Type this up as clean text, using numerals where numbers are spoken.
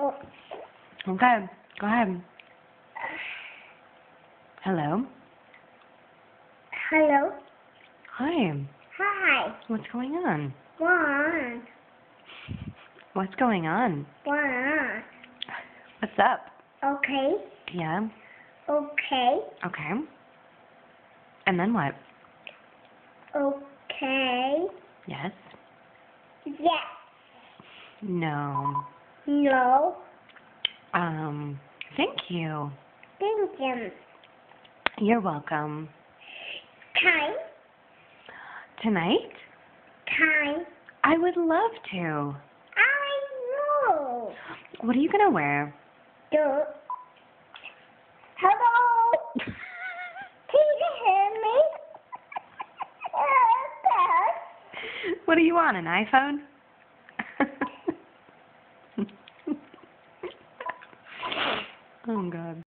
Oh, Okay, go ahead. Hello? hello. Hi. Hi. What's going on? What? What's going on? What? What's up? Okay. Yeah? Okay. Okay. And then what? Okay. Yes? Yes. No. No. Thank you. Thank you. You're welcome. Time. Tonight? Time. I would love to. I know. What are you gonna wear? Do. Hello. Can you hear me? What are you on, an iPhone? Oh, God.